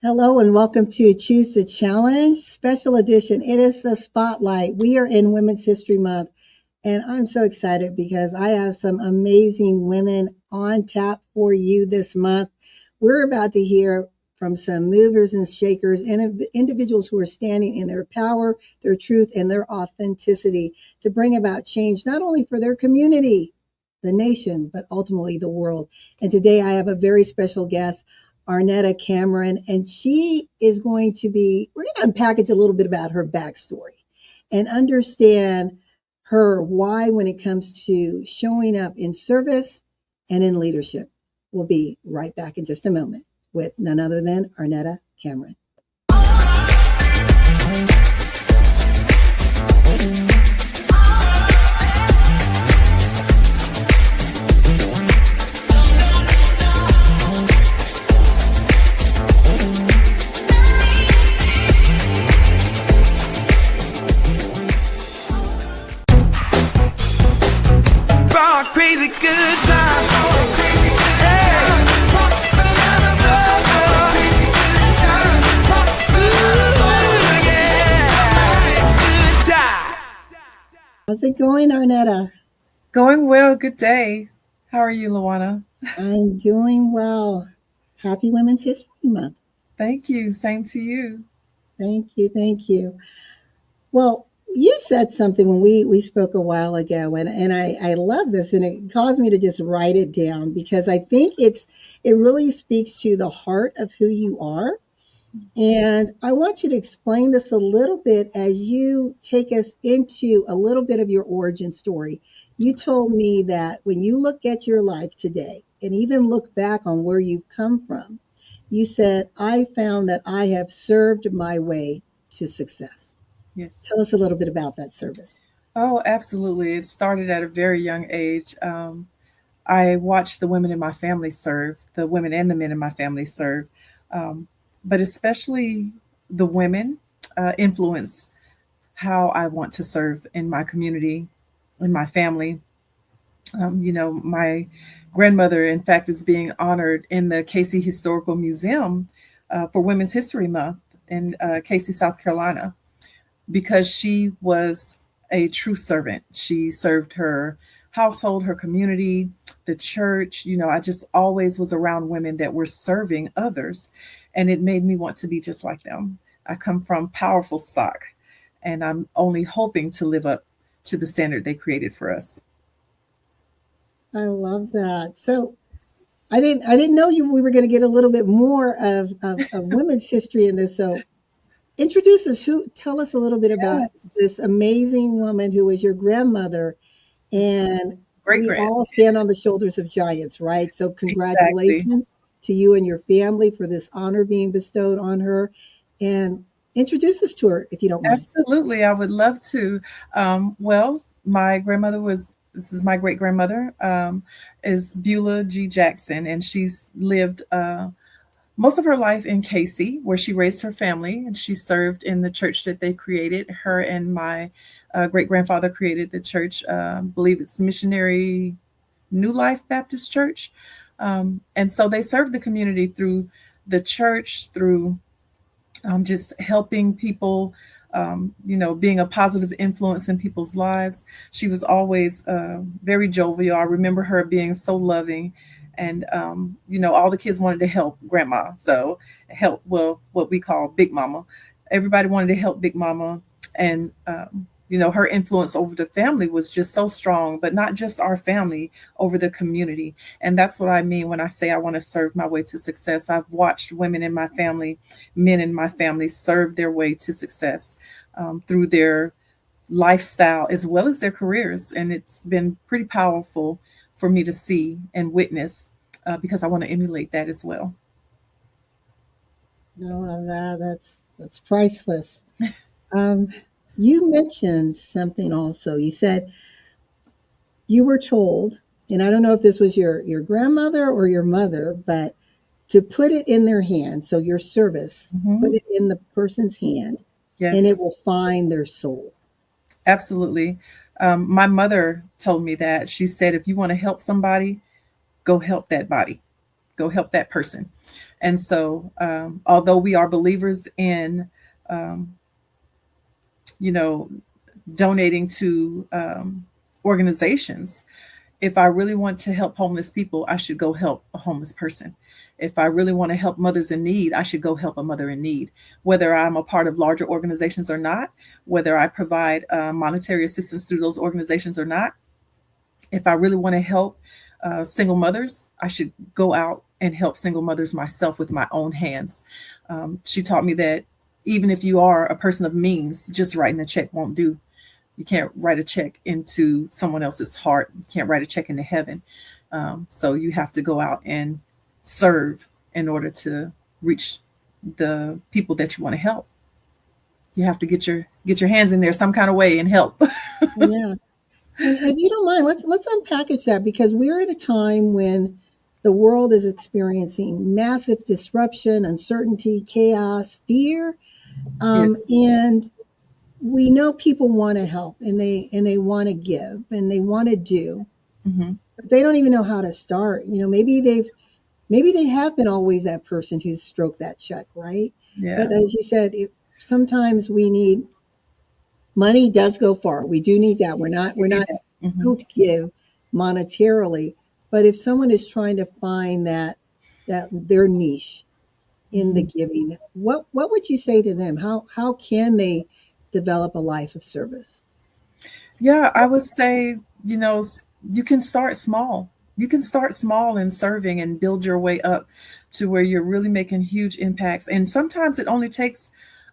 Hello and welcome to Choose to Challenge Special Edition. It is a spotlight. We are in Women's History Month, and I'm so excited because I have some amazing women on tap for you this month. We're about to hear from some movers and shakers and individuals who are standing in their power, their truth, and their authenticity to bring about change, not only for their community, the nation, but ultimately the world. And today I have a very special guest, Arnetta Cameron, and she is we're going to unpackage a little bit about her backstory and understand her why when it comes to showing up in service and in leadership. We'll be right back in just a moment with none other than Arnetta Cameron. Crazy good time. How's it going, Arnetta? Going well. Good day. How are you, LaWanna? I'm doing well. Happy Women's History Month. Thank you. Same to you. Thank you. Thank you. Well, you said something when we spoke a while ago, and I love this, and it caused me to just write it down because I think it really speaks to the heart of who you are. And I want you to explain this a little bit as you take us into a little bit of your origin story. You told me that when you look at your life today and even look back on where you've come from, you said, I found that I have served my way to success. Yes. Tell us a little bit about that service. Oh, absolutely. It started at a very young age. I watched the women in my family serve, the women and the men in my family serve, but especially the women influence how I want to serve in my community, in my family. My grandmother, in fact, is being honored in the Casey Historical Museum for Women's History Month in Casey, South Carolina, because she was a true servant. She served her household, her community, the church. I just always was around women that were serving others, and it made me want to be just like them. I come from powerful stock, and I'm only hoping to live up to the standard they created for us. I love that. So I didn't know we were going to get a little bit more of women's history in this. So tell us a little bit about Yes. this amazing woman who was your grandmother, and Great we grand. all stand on the shoulders of giants, right? So Exactly. congratulations to you and your family for this honor being bestowed on her, and introduce us to her if you don't mind. Absolutely. I would love to. Well, my grandmother this is my great grandmother, is Beulah G. Jackson, and she's lived most of her life in Casey, where she raised her family, and she served in the church that they created. Her and my great grandfather created the church, I believe it's Missionary New Life Baptist Church. And so they served the community through the church, through just helping people, being a positive influence in people's lives. She was always very jovial. I remember her being so loving. And, all the kids wanted to help grandma. So help, well, what we call Big Mama. Everybody wanted to help Big Mama. And, her influence over the family was just so strong, but not just our family, over the community. And that's what I mean when I say I want to serve my way to success. I've watched women in my family, men in my family serve their way to success through their lifestyle as well as their careers. And it's been pretty powerful for me to see and witness because I want to emulate that as well. I love that. That's priceless. Um, you mentioned something also. You said you were told, and I don't know if this was your grandmother or your mother, but to put it in their hand. So your service, put Mhm. it in the person's hand, and it Yes, will find their soul. absolutely. My mother told me that. She said, if you want to help somebody, go help that body. go help that person. And so, although we are believers in, um, you know, donating to organizations, if I really want to help homeless people, I should go help a homeless person. If I really want to help mothers in need, I should go help a mother in need, whether I'm a part of larger organizations or not, whether I provide monetary assistance through those organizations or not. If I really want to help single mothers, I should go out and help single mothers myself with my own hands. She taught me that even if you are a person of means, just writing a check won't do. You can't write a check into someone else's heart. You can't write a check into heaven. So you have to go out and serve in order to reach the people that you want to help. You have to get your hands in there some kind of way and help. Yeah. And if you don't mind, let's unpackage that because we're at a time when the world is experiencing massive disruption, uncertainty, chaos, fear, Yes. and we know people want to help and they want to give and they want to do, Hmm. but they don't even know how to start. Maybe they have been always that person who's stroked that check, right? Yeah. But as you said, sometimes we need money does go far. We do need that. We're not You we're need not that. Hmm. don't give monetarily, but if someone is trying to find that their niche in the Hmm. giving, what would you say to them? How can they develop a life of service? Yeah, I would say, you can start small. You can start small in serving and build your way up to where you're really making huge impacts. And sometimes it only takes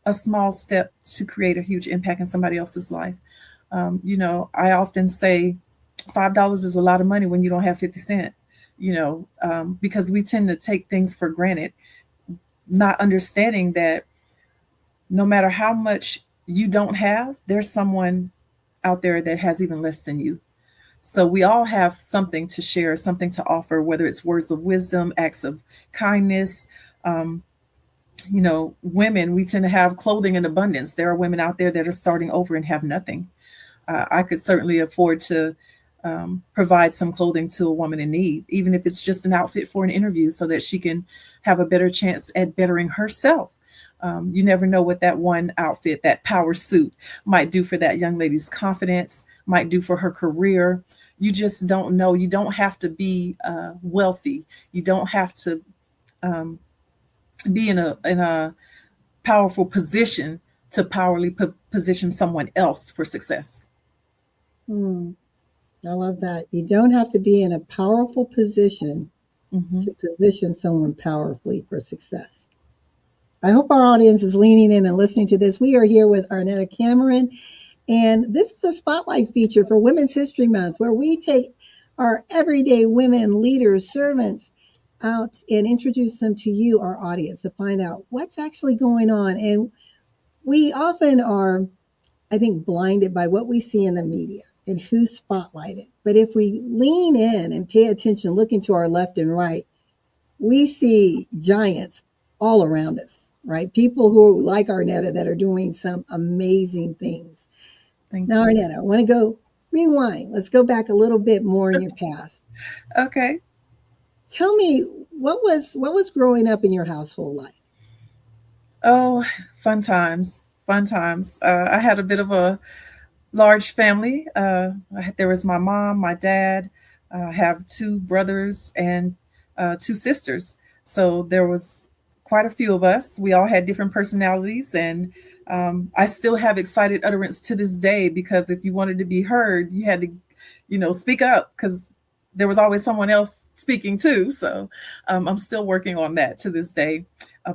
a small step to create a huge impact in somebody else's life. I often say $5 is a lot of money when you don't have 50 cents, because we tend to take things for granted, not understanding that no matter how much you don't have, there's someone out there that has even less than you. So we all have something to share, something to offer, whether it's words of wisdom, acts of kindness. Um, Women, we tend to have clothing in abundance. There are women out there that are starting over and have nothing. I could certainly afford to provide some clothing to a woman in need, even if it's just an outfit for an interview so that she can have a better chance at bettering herself. You never know what that one outfit, that power suit, might do for that young lady's confidence, might do for her career. You just don't know. You don't have to be wealthy. You don't have to um, be in a powerful position to powerfully position someone else for success. Hmm, I love that. You don't have to be in a powerful position Hmm. to position someone powerfully for success. I hope our audience is leaning in and listening to this. We are here with Arnetta Cameron, and this is a spotlight feature for Women's History Month where we take our everyday women, leaders, servants out and introduce them to you, our audience, to find out what's actually going on. And we often are, I think, blinded by what we see in the media and who's spotlighted. But if we lean in and pay attention, looking to our left and right, we see giants all around us, right? People who, like Arnetta, that are doing some amazing things. Thank Now, you. Arnetta, I want to go rewind. Let's go back a little bit more in your past. Okay. Tell me what was growing up in your household like? Oh, fun times. Fun times. I had a bit of a large family. There was my mom, my dad. I have two brothers and two sisters. So there was quite a few of us. We all had different personalities, and I still have excited utterance to this day because if you wanted to be heard, you had to, speak up because there was always someone else speaking too. So I'm still working on that to this day.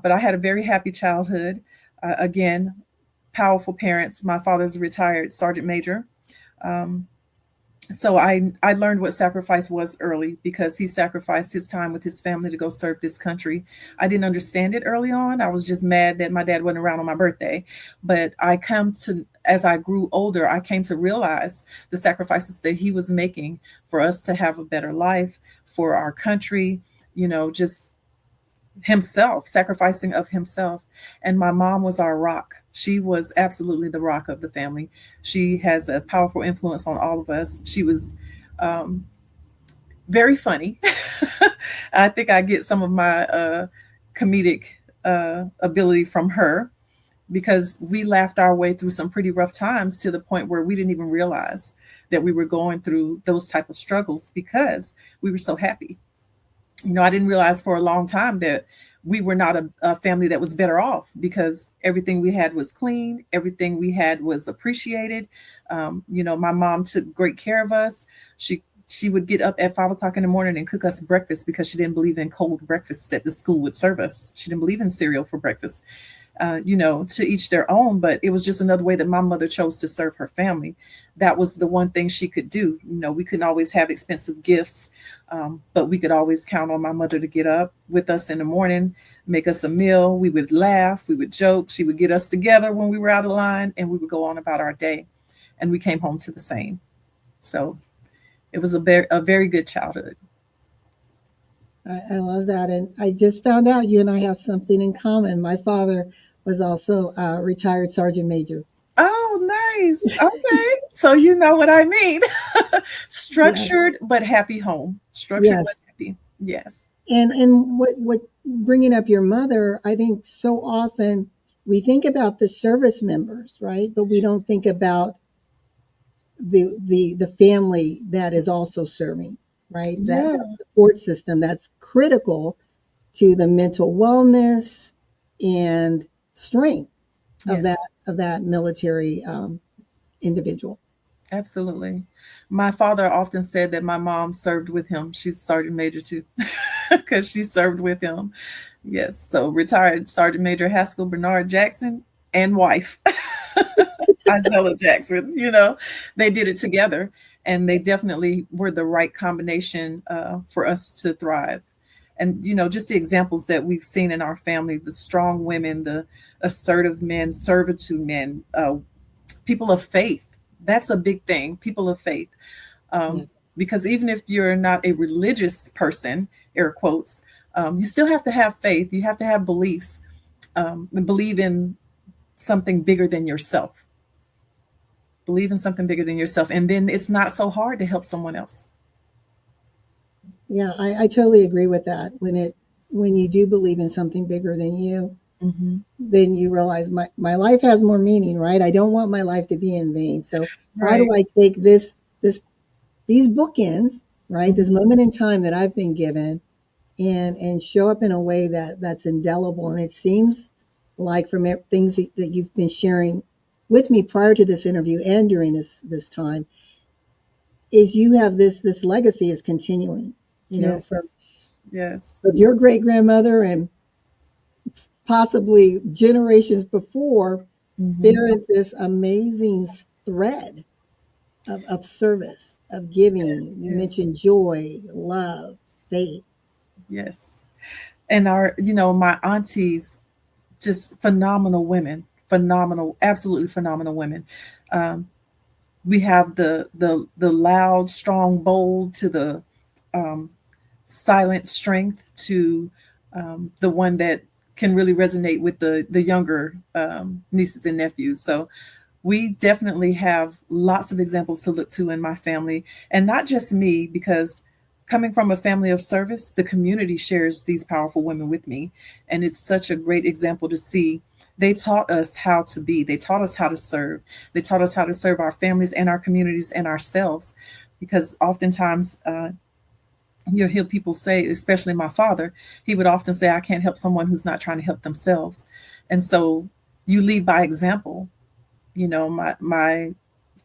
But I had a very happy childhood. Again, powerful parents. My father's a retired sergeant major. Um, so I learned what sacrifice was early because he sacrificed his time with his family to go serve this country. I didn't understand it early on. I was just mad that my dad wasn't around on my birthday. But as I grew older, I came to realize the sacrifices that he was making for us to have a better life, for our country, just himself, sacrificing of himself. And my mom was our rock. She was absolutely the rock of the family. She has a powerful influence on all of us. She was um, very funny. I think I get some of my comedic ability from her because we laughed our way through some pretty rough times to the point where we didn't even realize that we were going through those type of struggles because we were so happy. I didn't realize for a long time that we were not a family that was better off because everything we had was clean, everything we had was appreciated. My mom took great care of us. She would get up at 5 o'clock in the morning and cook us breakfast because she didn't believe in cold breakfasts that the school would serve us. She didn't believe in cereal for breakfast. To each their own, but it was just another way that my mother chose to serve her family. That was the one thing she could do. We couldn't always have expensive gifts, but we could always count on my mother to get up with us in the morning, make us a meal. We would laugh, we would joke. She would get us together when we were out of line, and we would go on about our day. And we came home to the same. So it was a very good childhood. I love that. And I just found out you and I have something in common. My father was also a retired sergeant major. Oh, nice. Okay. So you know what I mean. Yes. Structured but happy home. Structured but Yes. happy. Yes. And what bringing up your mother, I think so often we think about the service members, right? But we don't think about the family that is also serving, right? That Yeah. support system that's critical to the mental wellness and strength of Yes. that military individual. Absolutely. My father often said that my mom served with him. She's Sergeant Major too, because she served with him. Yes. So retired Sergeant Major Haskell Bernard Jackson and wife. Isella Jackson, they did it together and they definitely were the right combination for us to thrive. And, just the examples that we've seen in our family, the strong women, the assertive men, servitude men, people of faith. That's a big thing, people of faith. Um, Yes. because even if you're not a religious person, air quotes, you still have to have faith. You have to have beliefs and believe in something bigger than yourself. Believe in something bigger than yourself. And then it's not so hard to help someone else. Yeah, I totally agree with that. When you do believe in something bigger than you, Hmm. then you realize my life has more meaning, right? I don't want my life to be in vain. So how do Right. I take this these bookends, right? This Hmm. moment in time that I've been given and show up in a way that's indelible. And it seems like from things that you've been sharing with me prior to this interview and during this time is you have this legacy is continuing, Yes. from Yes. your great grandmother and possibly generations before. Hmm. There is this amazing thread of service, of giving. You Yes. mentioned joy, love, faith. Yes. And my aunties, just phenomenal women, phenomenal, absolutely phenomenal women. Um, we have the loud, strong, bold to the um, silent strength to the one that can really resonate with the younger nieces and nephews. So we definitely have lots of examples to look to in my family, and not just me, because coming from a family of service, the community shares these powerful women with me, and it's such a great example to see. They taught us how to be. They taught us how to serve. They taught us how to serve our families and our communities and ourselves, because oftentimes you'll hear people say, especially my father, he would often say, I can't help someone who's not trying to help themselves. And so you lead by example. My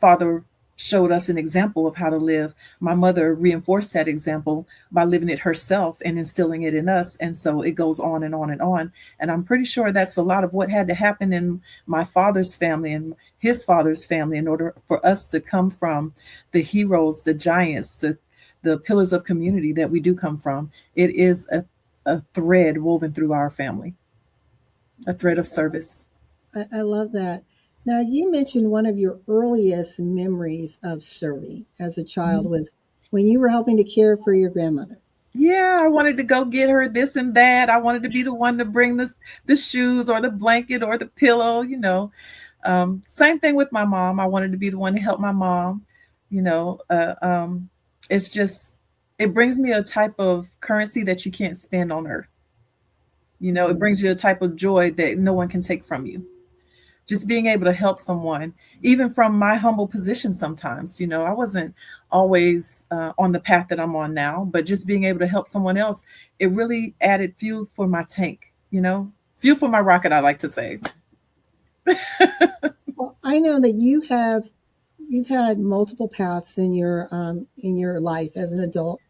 father showed us an example of how to live. My mother reinforced that example by living it herself and instilling it in us. And so it goes on and on and on. And I'm pretty sure that's a lot of what had to happen in my father's family and his father's family in order for us to come from the heroes, the giants, the pillars of community that we do come from. It is a thread woven through our family, a thread of service. I love that. Now, you mentioned one of your earliest memories of serving as a child was when you were helping to care for your grandmother. Yeah, I wanted to go get her this and that. I wanted to be the one to bring the shoes or the blanket or the pillow. Same thing with my mom. I wanted to be the one to help my mom. You know, uh, um, it's just it brings me a type of currency that you can't spend on earth. It Mhm. brings you a type of joy that no one can take from you. Just being able to help someone, even from my humble position sometimes. I wasn't always on the path that I'm on now, but just being able to help someone else, it really added fuel for my tank, fuel for my rocket, I like to say. Well, I know that you've had multiple paths in your life as an adult,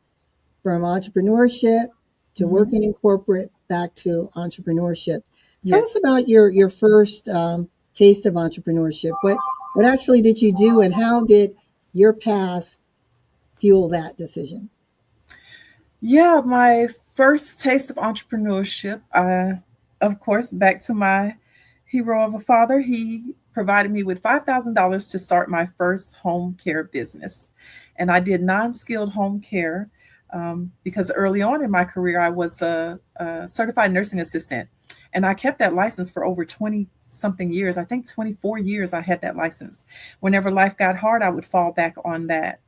from entrepreneurship to Hmm. working in corporate back to entrepreneurship. Tell us Yes. about your first taste of entrepreneurship. What actually did you do, and how did your past fuel that decision? Yeah, my first taste of entrepreneurship, of course, back to my hero of a father, he provided me with $5,000 to start my first home care business. And I did non skilled home care because early on in my career, I was a certified nursing assistant. And I kept that license for over 20 something years. I think 24 years I had that license. Whenever life got hard, I would fall back on that.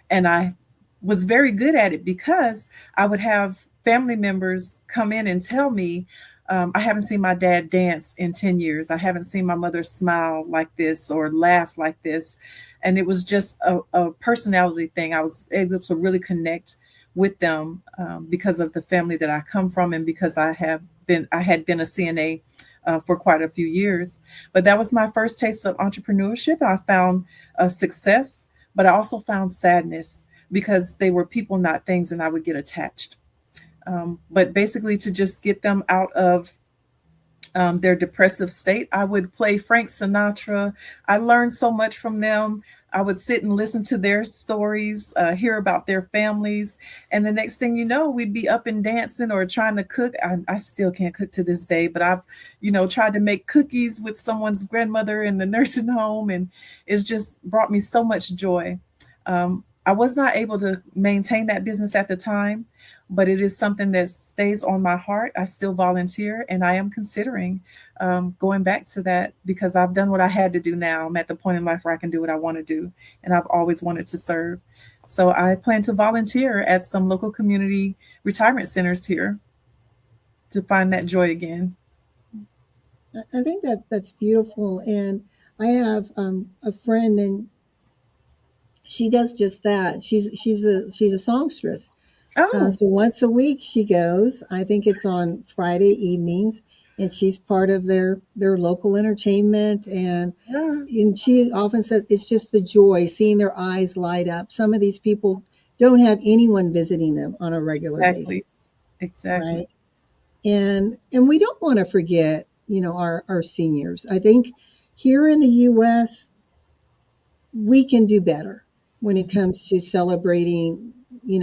And I was very good at it because I would have family members come in and tell me, I haven't seen my dad dance in 10 years. I haven't seen my mother smile like this or laugh like this. And it was just a personality thing. I was able to really connect with them because of the family that I come from, and because I had been a CNA for quite a few years. But that was my first taste of entrepreneurship. I found success, but I also found sadness because they were people, not things, and I would get attached. But basically, to just get them out of their depressive state, I would play Frank Sinatra. I learned so much from them. I would sit and listen to their stories, hear about their families. And the next thing you know, we'd be up and dancing or trying to cook. I still can't cook to this day, but I've, tried to make cookies with someone's grandmother in the nursing home. And it's just brought me so much joy. I was not able to maintain that business at the time, but it is something that stays on my heart. I still volunteer, and I am considering going back to that because I've done what I had to do now. I'm at the point in life where I can do what I want to do, and I've always wanted to serve. So I plan to volunteer at some local community retirement centers here to find that joy again. I think that that's beautiful, and I have a friend, and she does just that. She's a songstress. Oh, So once a week she goes. I think it's on Friday evenings, and she's part of their local entertainment. yeah, And she often says it's just the joy, seeing their eyes light up. Some of these people don't have anyone visiting them on a regular basis, exactly, exactly. right? And we don't want to forget, our seniors. I think here in the U.S. we can do better when it comes to celebrating,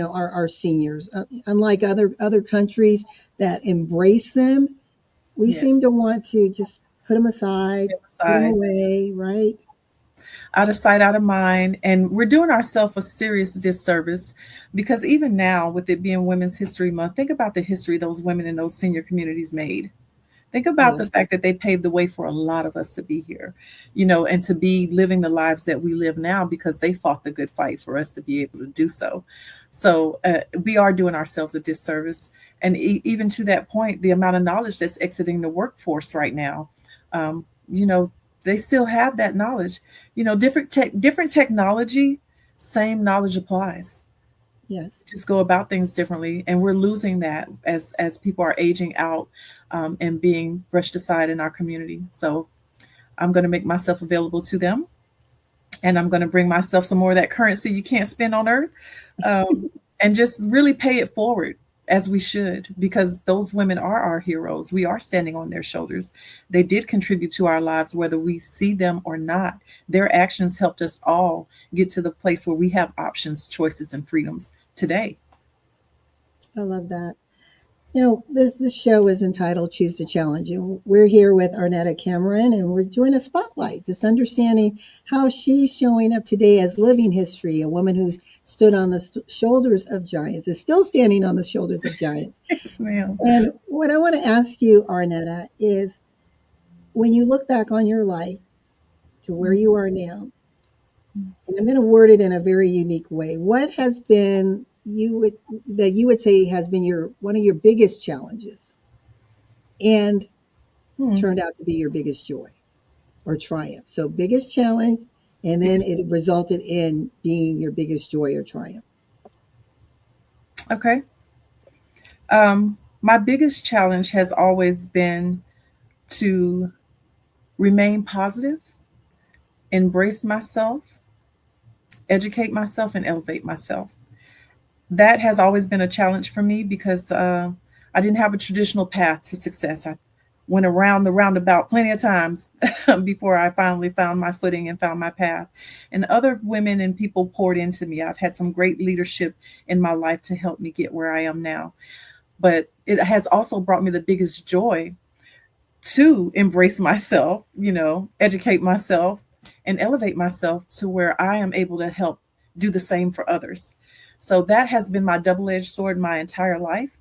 our seniors. Unlike other countries that embrace them, we Yeah, seem to want to just put them aside, put them aside. away, right? Out of sight, out of mind. And we're doing ourselves a serious disservice because even now, with it being Women's History Month, think about the history those women in those senior communities made. Think about Yeah. the fact that they paved the way for a lot of us to be here, and to be living the lives that we live now because they fought the good fight for us to be able to do so. So we are doing ourselves a disservice. And even to that point, the amount of knowledge that's exiting the workforce right now, um, you know, they still have that knowledge. Different technology, same knowledge applies. Yes. Just go about things differently, and we're losing that as people are aging out and being brushed aside in our community. So I'm going to make myself available to them, and I'm going to bring myself some more of that currency you can't spend on earth, and just really pay it forward as we should, because those women are our heroes. We are standing on their shoulders. They did contribute to our lives, whether we see them or not. Their actions helped us all get to the place where we have options, choices, and freedoms today. I love that. This show is entitled Choose to Challenge. And we're here with Arnetta Cameron, and we're doing a spotlight, just understanding how she's showing up today as living history, a woman who's stood on the shoulders of giants, is still standing on the shoulders of giants. Yes, ma'am. And what I want to ask you, Arnetta, is when you look back on your life to where you are now, and I'm going to word it in a very unique way, what has been you would that you would say has been your one of your biggest challenges and Hmm. turned out to be your biggest joy or triumph? So biggest challenge, and then Biggest- it resulted in being your biggest joy or triumph. Okay. My biggest challenge has always been to remain positive, embrace myself, educate myself, and elevate myself. That has always been a challenge for me because I didn't have a traditional path to success. I went around the roundabout plenty of times before I finally found my footing and found my path. And other women and people poured into me. I've had some great leadership in my life to help me get where I am now. But it has also brought me the biggest joy to embrace myself, educate myself and elevate myself to where I am able to help do the same for others. So that has been my double-edged sword my entire life.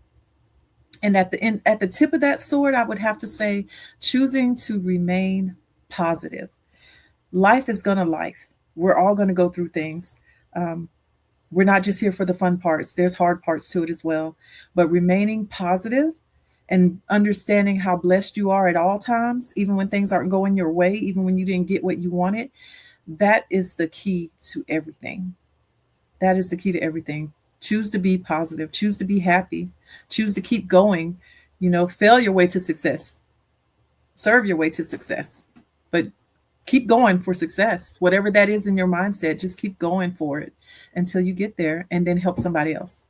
And at the tip of that sword, I would have to say choosing to remain positive. Life is gonna life. We're all gonna go through things. Um, we're not just here for the fun parts. There's hard parts to it as well. But remaining positive and understanding how blessed you are at all times, even when things aren't going your way, even when you didn't get what you wanted, that is the key to everything. That is the key to everything. Choose to be positive, choose to be happy, choose to keep going, fail your way to success, serve your way to success, but keep going for success. Whatever that is in your mindset, just keep going for it until you get there and then help somebody else.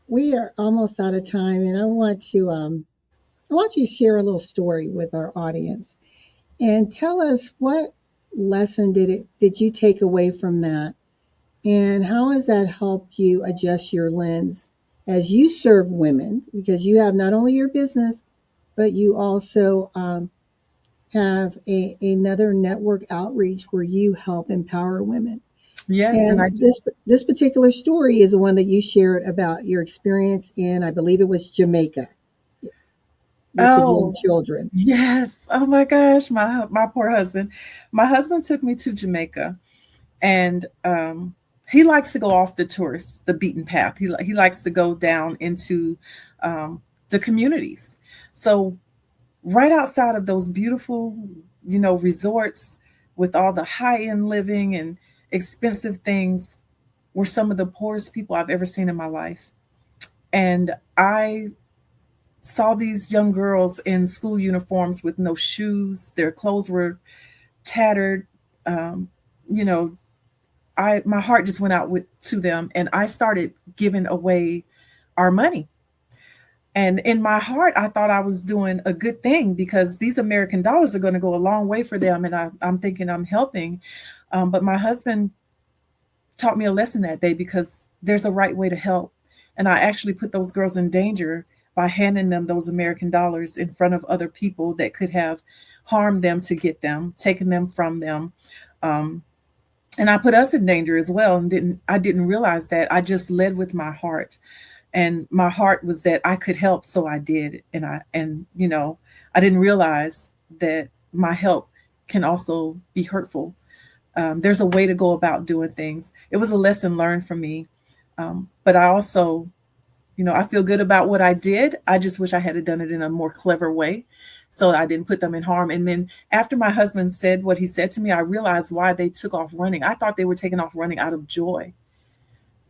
We are almost out of time, and I want you to share a little story with our audience and tell us what lesson did you take away from that, and how has that helped you adjust your lens as you serve women, because you have not only your business, but you also have another network outreach where you help empower women. Yes, and And I do. this particular story is the one that you shared about your experience in, I believe it was Jamaica, with the young Oh, children. yes. Oh my gosh, my poor husband. My husband took me to Jamaica, and he likes to go off the beaten path. He likes to go down into um, the communities. So right outside of those beautiful, resorts with all the high end living and expensive things were some of the poorest people I've ever seen in my life. And I saw these young girls in school uniforms with no shoes. Their clothes were tattered. Um, you know, I my heart just went out to them, and I started giving away our money. And in my heart, I thought I was doing a good thing because these American dollars are going to go a long way for them, and I'm thinking I'm helping. But my husband taught me a lesson that day because there's a right way to help, and I actually put those girls in danger by handing them those American dollars in front of other people that could have harmed them to get them, taken them from them. Um, and I put us in danger as well. And I didn't realize that. I just led with my heart, and my heart was that I could help, so I did. And I didn't realize that my help can also be hurtful. There's a way to go about doing things. It was a lesson learned for me, but I also, I feel good about what I did. I just wish I had done it in a more clever way so I didn't put them in harm. And then after my husband said what he said to me, I realized why they took off running. I thought they were taking off running out of joy.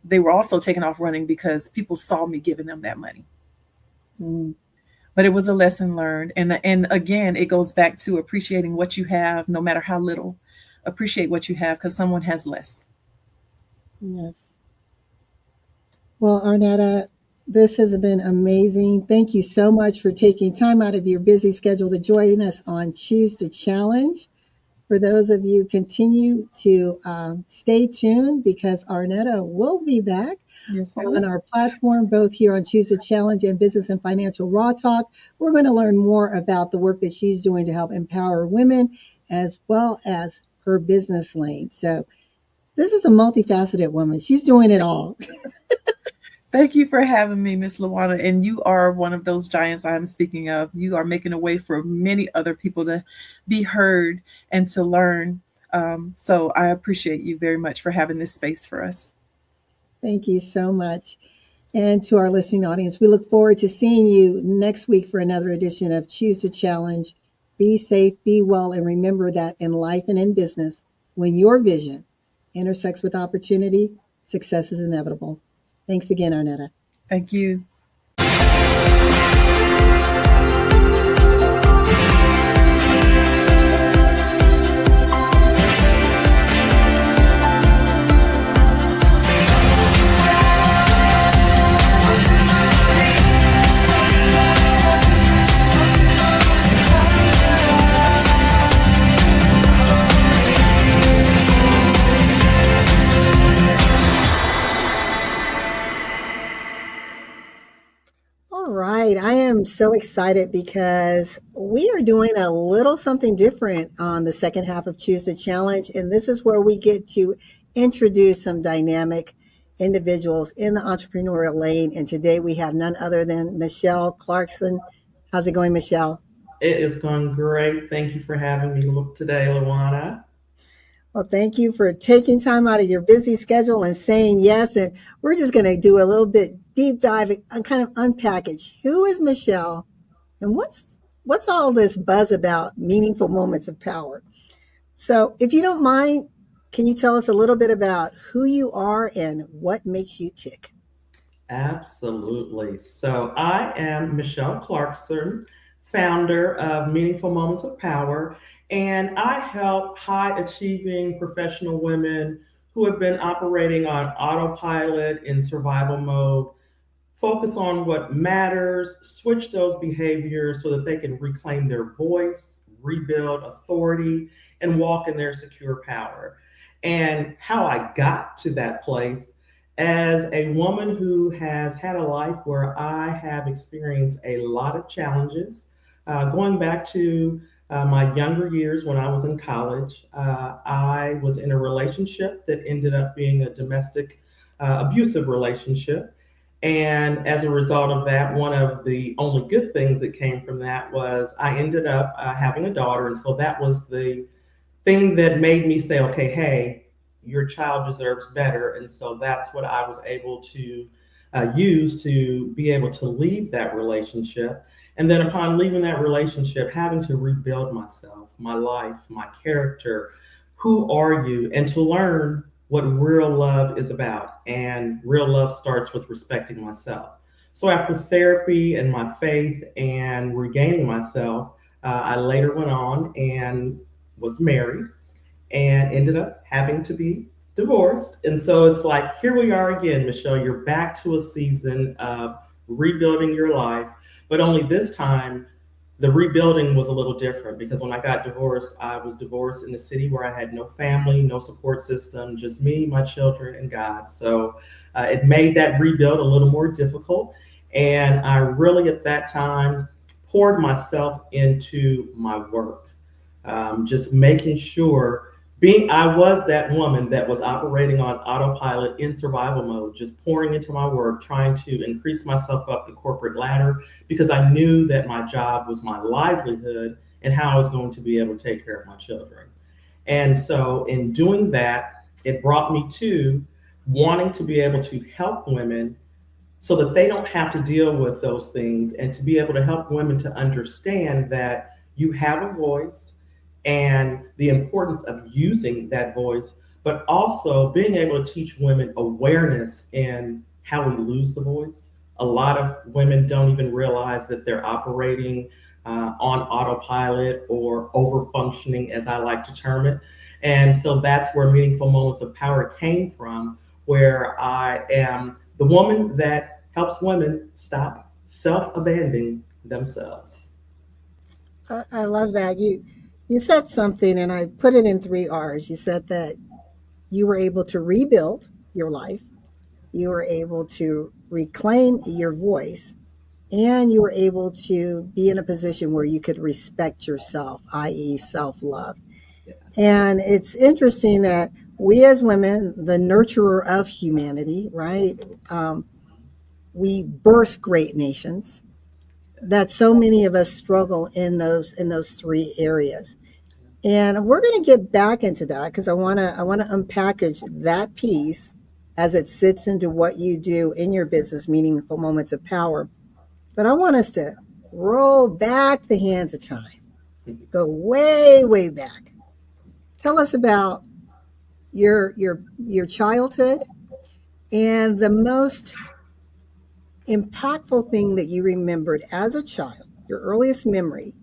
They were also taking off running because people saw me giving them that money. Mm, But it was a lesson learned. And again, it goes back to appreciating what you have, no matter how little. Appreciate what you have because someone has less. yes. Well, Arnetta, this has been amazing. Thank you so much for taking time out of your busy schedule to join us on Choose to Challenge. For those of you, continue to stay tuned because Arnetta will be back Yes, I on will. our platform, both here on Choose to Challenge and Business and Financial Raw Talk. We're going to learn more about the work that she's doing to help empower women as well as her business lane. So, this is a multifaceted woman. She's doing it all. Thank you for having me, Miss LaWanna. And you are one of those giants I'm speaking of. You are making a way for many other people to be heard and to learn. So I appreciate you very much for having this space for us. Thank you so much. And to our listening audience, we look forward to seeing you next week for another edition of Choose to Challenge. Be safe, be well, and remember that in life and in business, when your vision intersects with opportunity, success is inevitable. Thanks again, Arnetta. Thank you. All right. I am so excited because we are doing a little something different on the second half of Choose the Challenge. And this is where we get to introduce some dynamic individuals in the entrepreneurial lane. And today we have none other than Michelle Clarkson. How's it going, Michelle? It is going great. Thank you for having me today, LaWanna. Well, thank you for taking time out of your busy schedule and saying yes. And we're just going to do a little bit deep dive and kind of unpackage who is Michelle and what's all this buzz about meaningful moments of power. So, if you don't mind, can you tell us a little bit about who you are and what makes you tick? Absolutely. So, I am Michelle Clarkson, founder of Meaningful Moments of Power, and I help high achieving professional women who have been operating on autopilot in survival mode focus on what matters, switch those behaviors so that they can reclaim their voice, rebuild authority, and walk in their secure power. And how I got to that place as a woman who has had a life where I have experienced a lot of challenges, going back to my younger years when I was in college, I was in a relationship that ended up being a domestic abusive relationship. And as a result of that, one of the only good things that came from that was I ended up having a daughter. And so that was the thing that made me say, okay, hey, your child deserves better. And so that's what I was able to use to be able to leave that relationship. And then upon leaving that relationship, having to rebuild myself, my life, my character, who are you, and to learn what real love is about. And real love starts with respecting myself. So after therapy and my faith and regaining myself, I later went on and was married and ended up having to be divorced. And so it's like, here we are again, Michelle, you're back to a season of rebuilding your life, but only this time the rebuilding was a little different because when I got divorced, I was divorced in a city where I had no family, no support system, just me, my children, and God. So it made that rebuild a little more difficult. And I really, at that time, poured myself into my work, just making sure I was that woman that was operating on autopilot in survival mode, just pouring into my work, trying to increase myself up the corporate ladder because I knew that my job was my livelihood and how I was going to be able to take care of my children. And so in doing that, it brought me to wanting to be able to help women so that they don't have to deal with those things and to be able to help women to understand that you have a voice and the importance of using that voice, but also being able to teach women awareness in how we lose the voice. A lot of women don't even realize that they're operating on autopilot or over functioning, as I like to term it. And so that's where Meaningful Moments of Power came from, where I am the woman that helps women stop self-abandoning themselves. I love that. You said something, and I put it in three R's. You said that you were able to rebuild your life, you were able to reclaim your voice, and you were able to be in a position where you could respect yourself, i.e., self love. And it's interesting that we as women, the nurturer of humanity, right? We birth great nations. That so many of us struggle in those three areas. And we're going to get back into that because I want to unpackage that piece as it sits into what you do in your business, Meaningful Moments of Power. But I want us to roll back the hands of time, go way, way back. Tell us about your childhood and the most impactful thing that you remembered as a child, your earliest memory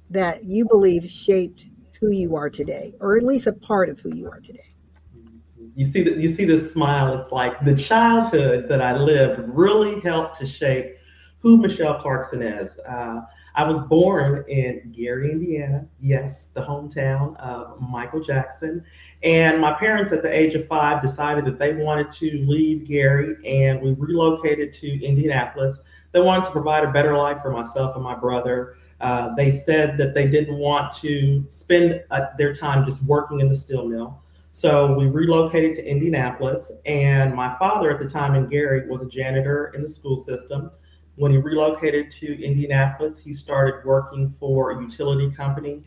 that you believe shaped who you are today, or at least a part of who you are today. You see the smile. It's like the childhood that I lived really helped to shape who Michelle Clarkson is. I was born in Gary, Indiana. Yes, the hometown of Michael Jackson. And my parents, at the age of 5, decided that they wanted to leave Gary, and we relocated to Indianapolis. They wanted to provide a better life for myself and my brother. They said that they didn't want to spend their time just working in the steel mill. So we relocated to Indianapolis, and my father at the time in Gary was a janitor in the school system. When he relocated to Indianapolis, he started working for a utility company.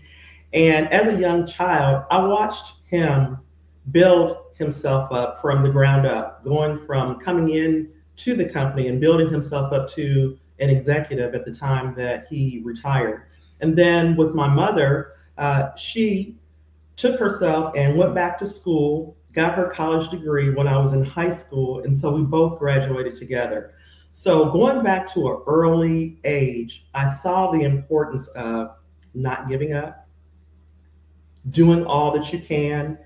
And as a young child, I watched him build himself up from the ground up, going from coming in to the company and building himself up to an executive at the time that he retired. And then with my mother, she took herself and went back to school, got her college degree when I was in high school. And so we both graduated together. So going back to an early age, I saw the importance of not giving up, doing all that you can,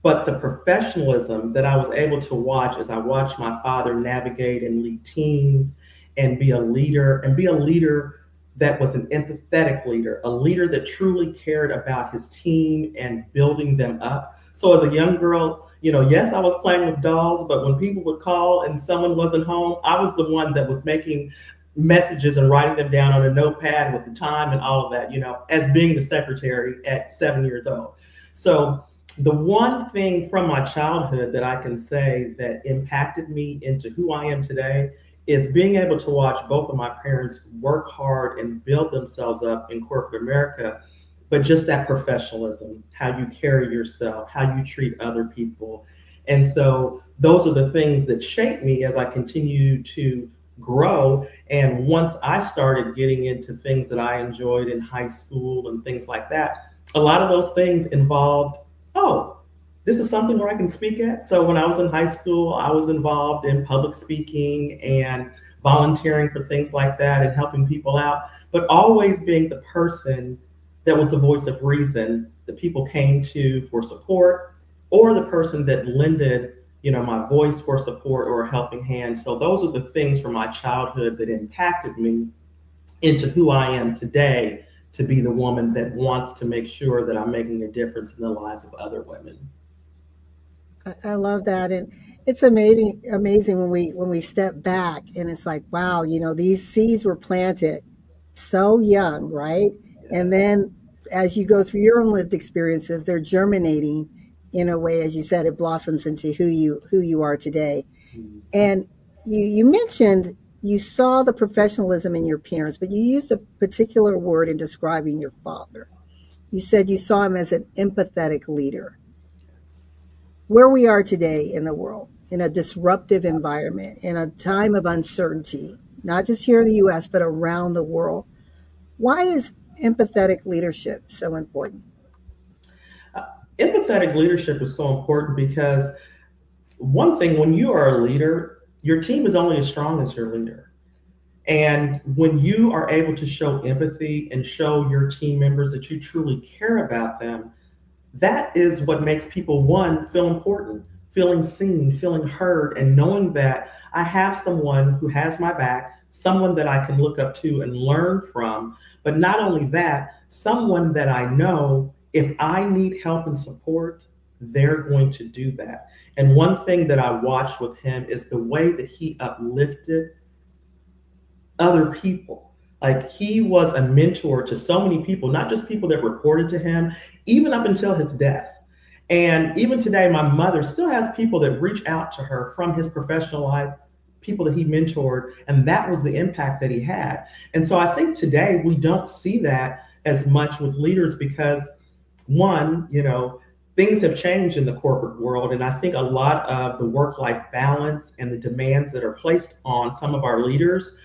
but the professionalism that I was able to watch as I watched my father navigate and lead teams and be a leader, that was an empathetic leader, a leader that truly cared about his team and building them up. So as a young girl, yes, I was playing with dolls, but when people would call and someone wasn't home, I was the one that was making messages and writing them down on a notepad with the time and all of that, as being the secretary at 7 years old. So the one thing from my childhood that I can say that impacted me into who I am today is being able to watch both of my parents work hard and build themselves up in corporate America, but just that professionalism, how you carry yourself, how you treat other people. And so those are the things that shape me as I continue to grow. And once I started getting into things that I enjoyed in high school and things like that, a lot of those things involved, oh, this is something where I can speak at. So when I was in high school, I was involved in public speaking and volunteering for things like that and helping people out, but always being the person that was the voice of reason that people came to for support, or the person that lended, my voice for support or a helping hand. So those are the things from my childhood that impacted me into who I am today, to be the woman that wants to make sure that I'm making a difference in the lives of other women. I love that, and it's amazing when we step back and it's like, wow, these seeds were planted so young, right? And then as you go through your own lived experiences, they're germinating in a way, as you said, it blossoms into who you are today. And you mentioned you saw the professionalism in your parents, but you used a particular word in describing your father. You said you saw him as an empathetic leader. Where we are today in the world, in a disruptive environment, in a time of uncertainty, not just here in the US, but around the world, why is empathetic leadership so important? Empathetic leadership is so important because one thing, when you are a leader, your team is only as strong as your leader. And when you are able to show empathy and show your team members that you truly care about them, that is what makes people, one, feel important, feeling seen, feeling heard, and knowing that I have someone who has my back, someone that I can look up to and learn from. But not only that, someone that I know, if I need help and support, they're going to do that. And one thing that I watched with him is the way that he uplifted other people. Like, he was a mentor to so many people, not just people that reported to him, even up until his death. And even today, my mother still has people that reach out to her from his professional life, people that he mentored, and that was the impact that he had. And so I think today we don't see that as much with leaders because, one, things have changed in the corporate world. And I think a lot of the work life balance and the demands that are placed on some of our leaders,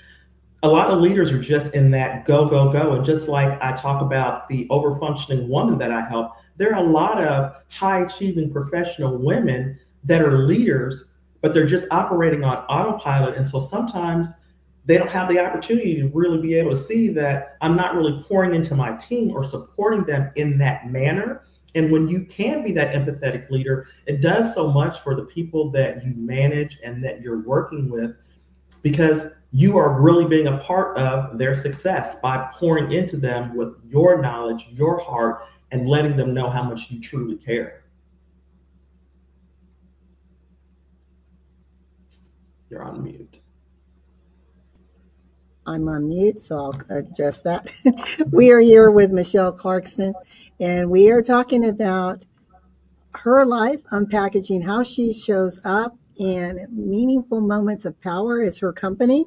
a lot of leaders are just in that go, go, go. And just like I talk about the over functioning woman that I help, there are a lot of high achieving professional women that are leaders, but they're just operating on autopilot. And so sometimes they don't have the opportunity to really be able to see that I'm not really pouring into my team or supporting them in that manner. And when you can be that empathetic leader, it does so much for the people that you manage and that you're working with, because you are really being a part of their success by pouring into them with your knowledge, your heart, and letting them know how much you truly care. You're on mute. I'm on mute, so I'll adjust that. We are here with Michelle Clarkson, and we are talking about her life, unpackaging how she shows up, and Meaningful Moments of Power is her company.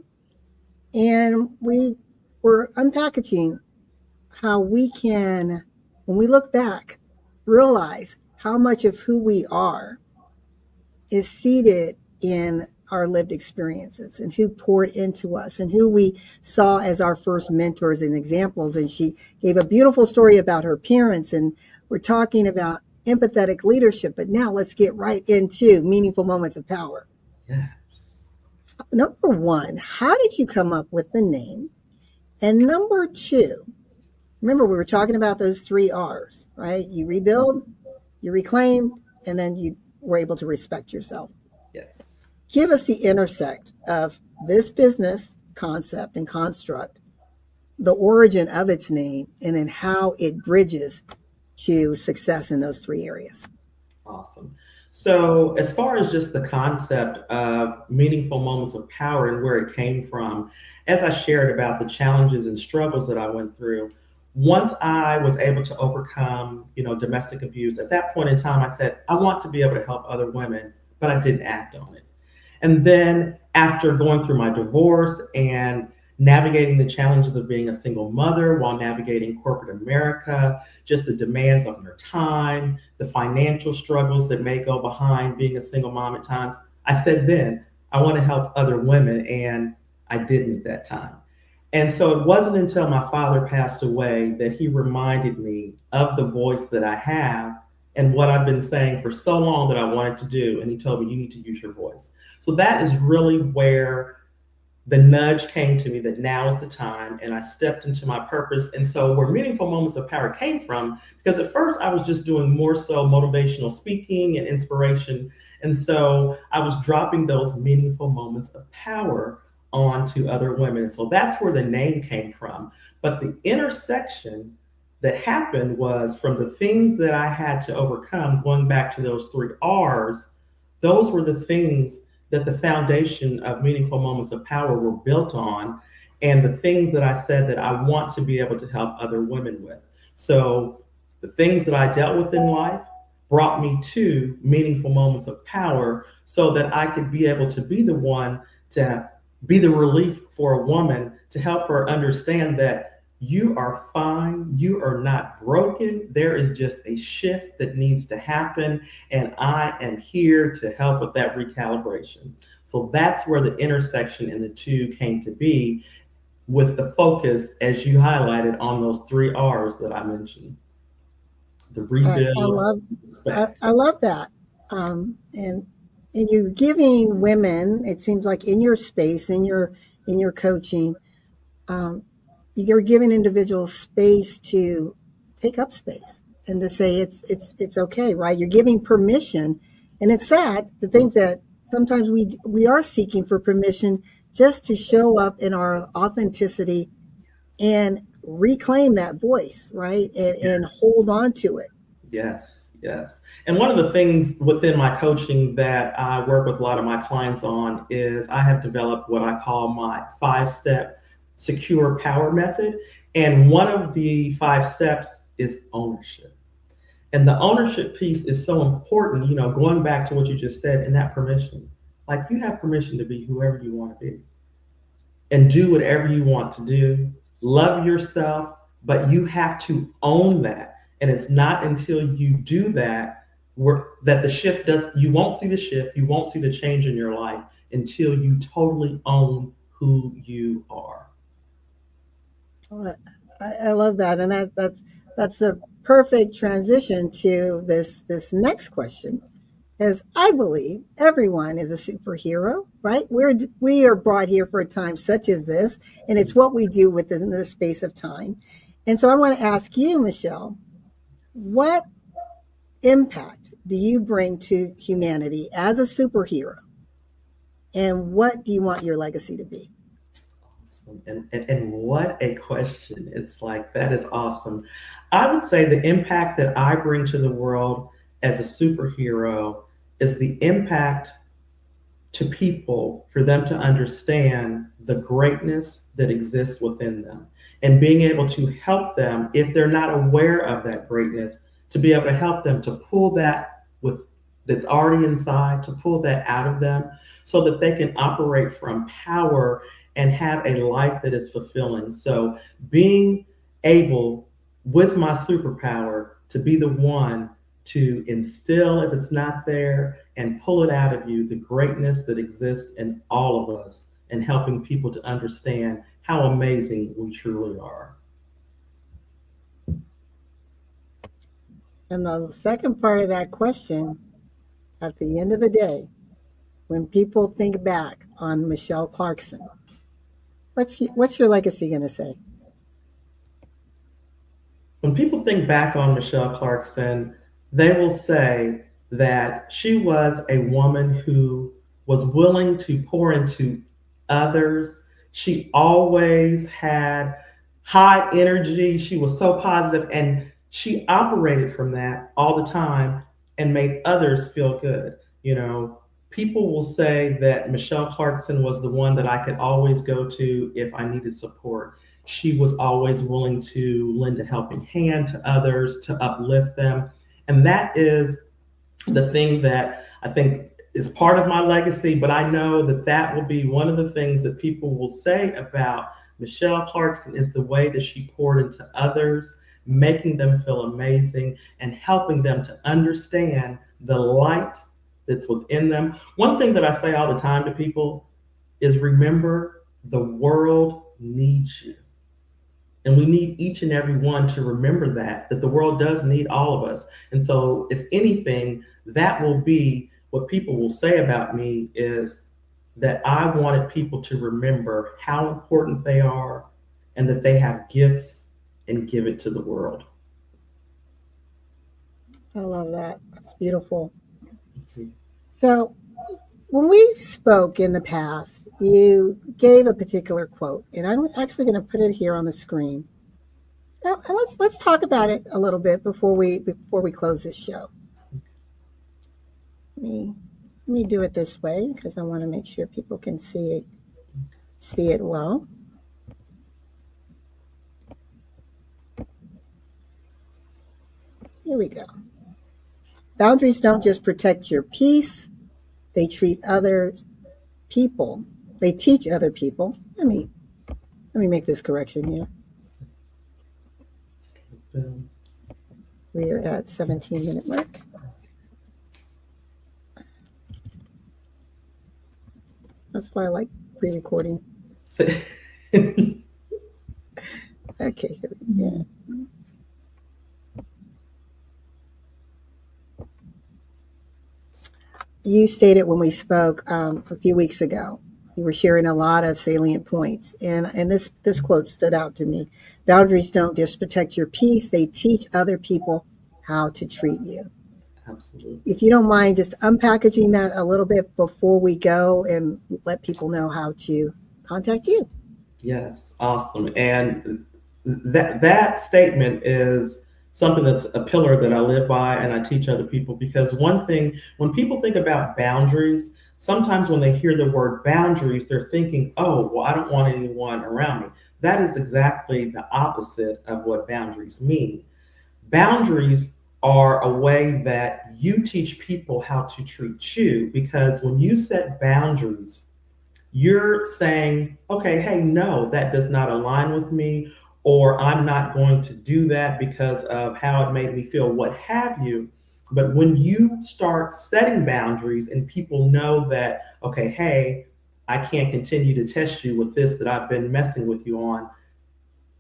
And we were unpackaging how we can, when we look back, realize how much of who we are is seated in our lived experiences and who poured into us and who we saw as our first mentors and examples. And she gave a beautiful story about her parents, and we're talking about empathetic leadership. But now let's get right into Meaningful Moments of Power. Yes. Number one, how did you come up with the name? And number two, remember we were talking about those 3 R's, right? You rebuild, you reclaim, and then you were able to respect yourself. Yes. Give us the intersect of this business concept and construct, the origin of its name, and then how it bridges to success in those 3 areas. Awesome. So, as far as just the concept of meaningful moments of power and where it came from, as I shared about the challenges and struggles that I went through, once I was able to overcome, domestic abuse, at that point in time, I said, I want to be able to help other women, but I didn't act on it. And then after going through my divorce and navigating the challenges of being a single mother while navigating corporate America, just the demands on your time, the financial struggles that may go behind being a single mom at times, I said then, I want to help other women, and I didn't at that time. And so it wasn't until my father passed away that he reminded me of the voice that I have and what I've been saying for so long that I wanted to do. And he told me, you need to use your voice. So that is really where the nudge came to me that now is the time, and I stepped into my purpose. And so where Meaningful Moments of Power came from, because at first I was just doing more so motivational speaking and inspiration. And so I was dropping those meaningful moments of power onto other women. So that's where the name came from. But the intersection that happened was from the things that I had to overcome, going back to those 3 R's, those were the things that the foundation of Meaningful Moments of Power were built on, and the things that I said that I want to be able to help other women with. So the things that I dealt with in life brought me to Meaningful Moments of Power so that I could be able to be the one to be the relief for a woman, to help her understand that you are fine, you are not broken. There is just a shift that needs to happen, and I am here to help with that recalibration. So that's where the intersection in the two came to be, with the focus, as you highlighted, on those 3 R's that I mentioned. The rebuild. I love that. And you're giving women, it seems like in your space, in your coaching, you're giving individuals space to take up space and to say it's okay, right? You're giving permission, and it's sad to think that sometimes we are seeking for permission just to show up in our authenticity and reclaim that voice, right? And hold on to it. Yes, yes. And one of the things within my coaching that I work with a lot of my clients on is I have developed what I call my 5-step secure power method. And one of the 5 steps is ownership. And the ownership piece is so important, going back to what you just said, and that permission. Like, you have permission to be whoever you want to be and do whatever you want to do. Love yourself, but you have to own that. And it's not until you do that that the shift does, you won't see the shift, you won't see the change in your life until you totally own who you are. Oh, I love that, and that's a perfect transition to this next question. As I believe everyone is a superhero, right? We are brought here for a time such as this, and it's what we do within the space of time. And so I want to ask you, Michelle, what impact do you bring to humanity as a superhero, and what do you want your legacy to be? Awesome. And what a question. It's like, that is awesome. I would say the impact that I bring to the world as a superhero is the impact to people for them to understand the greatness that exists within them and being able to help them if they're not aware of that greatness, to be able to help them to pull that with that's already inside, to pull that out of them so that they can operate from power and have a life that is fulfilling. So being able with my superpower to be the one to instill, if it's not there, and pull it out of you, the greatness that exists in all of us, and helping people to understand how amazing we truly are. And the second part of that question, at the end of the day, when people think back on Michelle Clarkson, what's your legacy going to say? When people think back on Michelle Clarkson, they will say that she was a woman who was willing to pour into others. She always had high energy. She was so positive, and she operated from that all the time and made others feel good. You know, people will say that Michelle Clarkson was the one that I could always go to if I needed support. She was always willing to lend a helping hand to others, to uplift them. And that is the thing that I think is part of my legacy. But I know that that will be one of the things that people will say about Michelle Clarkson, is the way that she poured into others, making them feel amazing and helping them to understand the light that's within them. One thing that I say all the time to people is, remember, the world needs you. And we need each and every one to remember that the world does need all of us. And so, if anything, that will be what people will say about me, is that I wanted people to remember how important they are and that they have gifts, and give it to the world. I love that. That's beautiful. So, when we spoke in the past, you gave a particular quote, and I'm actually going to put it here on the screen. Now, and let's talk about it a little bit before we close this show. Let me do it this way because I want to make sure people can see it well. Here we go. Boundaries don't just protect your peace, they treat other people. They teach other people. Let me make this correction here. We are at 17-minute mark. That's why I like pre-recording. Okay, here we go. You stated when we spoke a few weeks ago, you were sharing a lot of salient points, and this quote stood out to me. Boundaries don't just protect your peace, they teach other people how to treat you. Absolutely. If you don't mind just unpackaging that a little bit before we go and let people know how to contact you. Yes, awesome. And that statement is something that's a pillar that I live by and I teach other people, because one thing, when people think about boundaries, sometimes when they hear the word boundaries, they're thinking, oh, well, I don't want anyone around me. That is exactly the opposite of what boundaries mean. Boundaries are a way that you teach people how to treat you, because when you set boundaries, you're saying, okay, hey, no, that does not align with me, or I'm not going to do that because of how it made me feel, what have you. But when you start setting boundaries and people know that, okay, hey, I can't continue to test you with this that I've been messing with you on,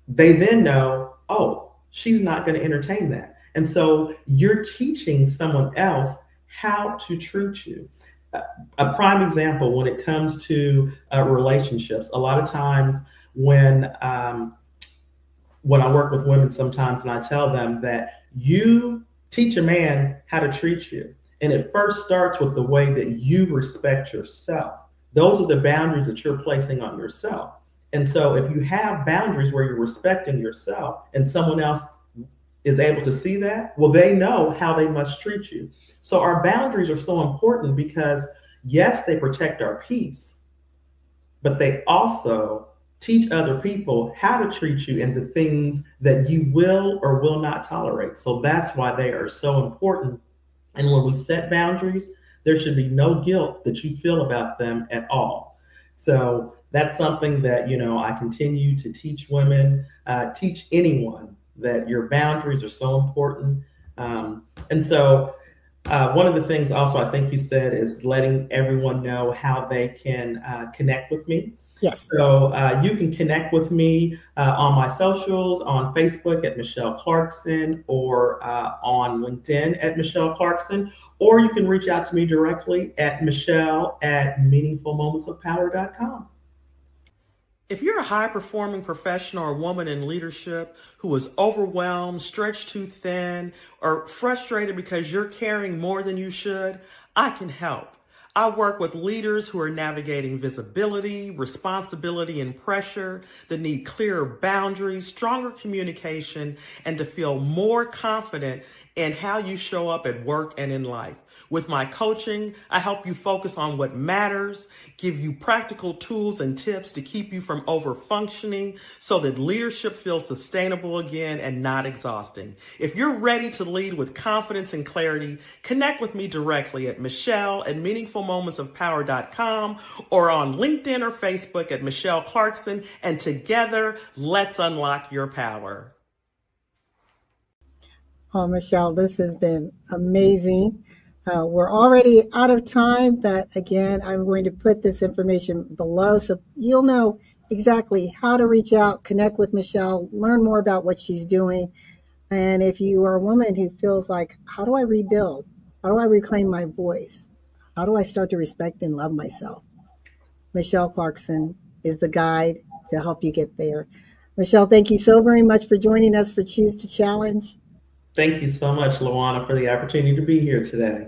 they then know, oh, she's not going to entertain that. And so you're teaching someone else how to treat you. A prime example when it comes to relationships, a lot of times when when I work with women sometimes and I tell them that you teach a man how to treat you. And it first starts with the way that you respect yourself. Those are the boundaries that you're placing on yourself. And so if you have boundaries where you're respecting yourself and someone else is able to see that, well, they know how they must treat you. So our boundaries are so important because, yes, they protect our peace, but they also teach other people how to treat you and the things that you will or will not tolerate. So that's why they are so important. And when we set boundaries, there should be no guilt that you feel about them at all. So that's something that, I continue to teach women, teach anyone that your boundaries are so important. And so one of the things also I think you said is letting everyone know how they can connect with me. Yes. So you can connect with me on my socials, on Facebook at Michelle Clarkson, or on LinkedIn at Michelle Clarkson, or you can reach out to me directly at michelle@meaningfulmomentsofpower.com. If you're a high performing professional or woman in leadership who is overwhelmed, stretched too thin, or frustrated because you're carrying more than you should, I can help. I work with leaders who are navigating visibility, responsibility, and pressure that need clearer boundaries, stronger communication, and to feel more confident in how you show up at work and in life. With my coaching, I help you focus on what matters, give you practical tools and tips to keep you from over-functioning so that leadership feels sustainable again and not exhausting. If you're ready to lead with confidence and clarity, connect with me directly at michelle@meaningfulmomentsofpower.com or on LinkedIn or Facebook at Michelle Clarkson, and together, let's unlock your power. Oh, Michelle, this has been amazing. We're already out of time, but again, I'm going to put this information below so you'll know exactly how to reach out, connect with Michelle, learn more about what she's doing. And if you are a woman who feels like, how do I rebuild? How do I reclaim my voice? How do I start to respect and love myself? Michelle Clarkson is the guide to help you get there. Michelle, thank you so very much for joining us for Choose to Challenge. Thank you so much, LaWanna, for the opportunity to be here today.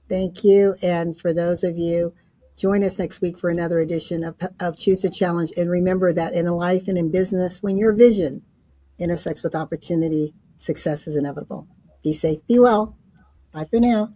Thank you. And for those of you, join us next week for another edition of Choose to Challenge. And remember that in life and in business, when your vision intersects with opportunity, success is inevitable. Be safe, be well. Bye for now.